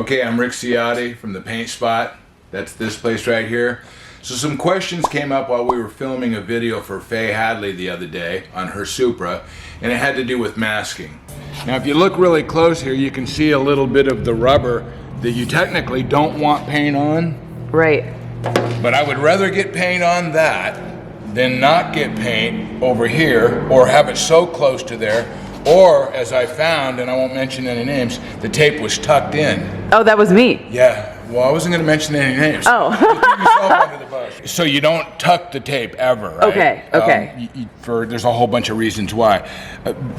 Okay, I'm Rick Ciotti from the Paint Spot. That's this place right here. So some questions came up while we were filming a video for Faye Hadley the other day on her Supra, and it had to do with masking. Now if you look really close here, you can see a little bit of the rubber that you technically don't want paint on. Right. But I would rather get paint on that than not get paint over here or have it so close to there. Or, as I found, and I won't mention any names, the tape was tucked in. Oh, that was me. Yeah, well, I wasn't going to mention any names. Oh. Under the bus. So you don't tuck the tape ever, right? Okay, okay. There's a whole bunch of reasons why.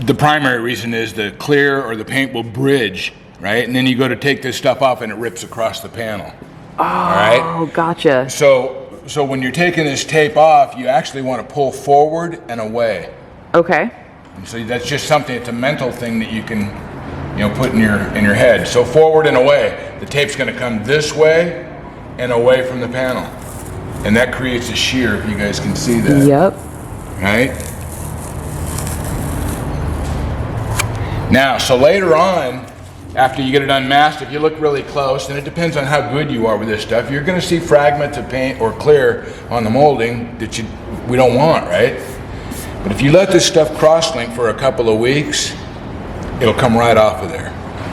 The primary reason is the clear or the paint will bridge, right? And then you go to take this stuff off and it rips across the panel. Oh, all right? Gotcha. So when you're taking this tape off, you actually want to pull forward and away. Okay. And so that's just something, it's a mental thing that you can, put in your head. So forward and away. The tape's going to come this way and away from the panel. And that creates a shear, if you guys can see that. Yep. Right? Now, so later on, after you get it unmasked, if you look really close, and it depends on how good you are with this stuff, you're going to see fragments of paint or clear on the molding that we don't want, right? But if you let this stuff cross-link for a couple of weeks, it'll come right off of there.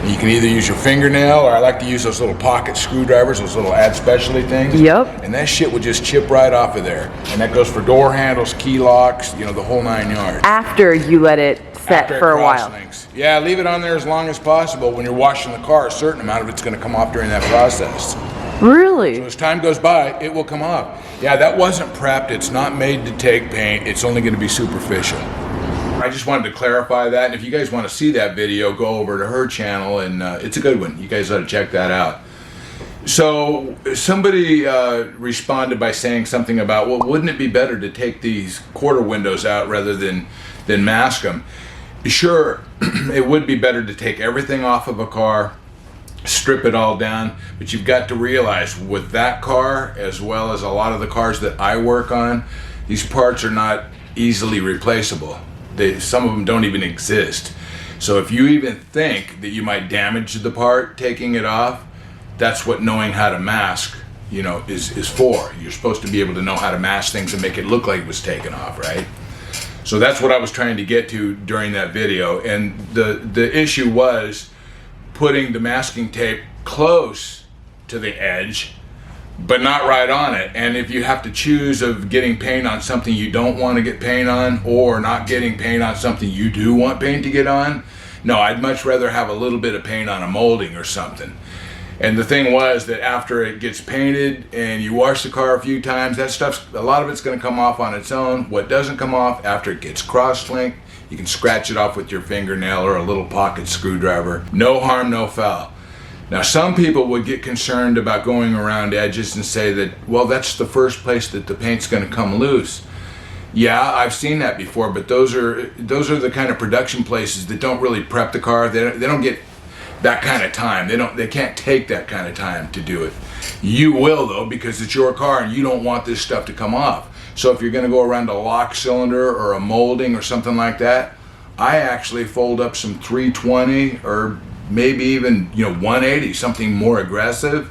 You can either use your fingernail, or I like to use those little pocket screwdrivers, those little add specialty things. Yep. And that shit will just chip right off of there. And that goes for door handles, key locks, the whole 9 yards. After you let it set for a while. Yeah, leave it on there as long as possible. When you're washing the car, a certain amount of it's going to come off during that process. Really? So as time goes by, it will come off. Yeah, that wasn't prepped. It's not made to take paint. It's only going to be superficial. I just wanted to clarify that. And if you guys want to see that video, go over to her channel, and it's a good one. You guys ought to check that out. So somebody responded by saying something about, well, wouldn't it be better to take these quarter windows out rather than mask them? Sure, it would be better to take everything off of a car, strip it all down, but you've got to realize with that car, as well as a lot of the cars that I work on, these parts are not easily replaceable. Some of them don't even exist. So if you even think that you might damage the part taking it off, that's what knowing how to mask, is for. You're supposed to be able to know how to mask things and make it look like it was taken off, right? So that's what I was trying to get to during that video. And the issue was putting the masking tape close to the edge, but not right on it. And if you have to choose of getting paint on something you don't want to get paint on, or not getting paint on something you do want paint to get on, no, I'd much rather have a little bit of paint on a molding or something. And the thing was that after it gets painted and you wash the car a few times, that stuff's, a lot of it's going to come off on its own. What doesn't come off, after it gets cross-linked, you can scratch it off with your fingernail or a little pocket screwdriver. No harm, no foul. Now, some people would get concerned about going around edges and say that, well, that's the first place that the paint's going to come loose. Yeah, I've seen that before, but those are the kind of production places that don't really prep the car. They don't get that kind of time. They can't take that kind of time to do it. You will, though, because it's your car and you don't want this stuff to come off. So if you're going to go around a lock cylinder or a molding or something like that, I actually fold up some 320 or maybe even 180, something more aggressive,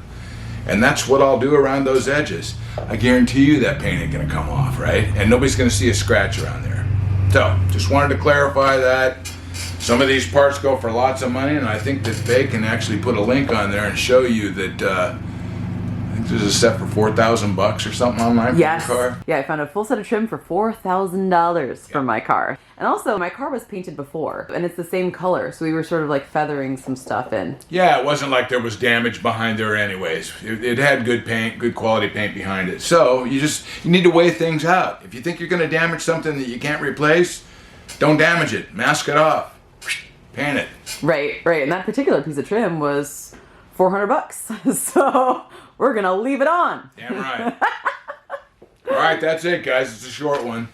and that's what I'll do around those edges. I guarantee you that paint ain't going to come off, right? And nobody's going to see a scratch around there. So just wanted to clarify that. Some of these parts go for lots of money, and I think that they can actually put a link on there and show you that I think there's a set for $4,000 or something online for your car. Yeah, I found a full set of trim for $4,000 for my car. And also, my car was painted before, and it's the same color, so we were sort of like feathering some stuff in. Yeah, it wasn't like there was damage behind there anyways. It had good paint, good quality paint behind it. So you need to weigh things out. If you think you're going to damage something that you can't replace, don't damage it. Mask it off. Paint it. Right. And that particular piece of trim was $400. So we're going to leave it on. Damn right. All right, that's it, guys. It's a short one.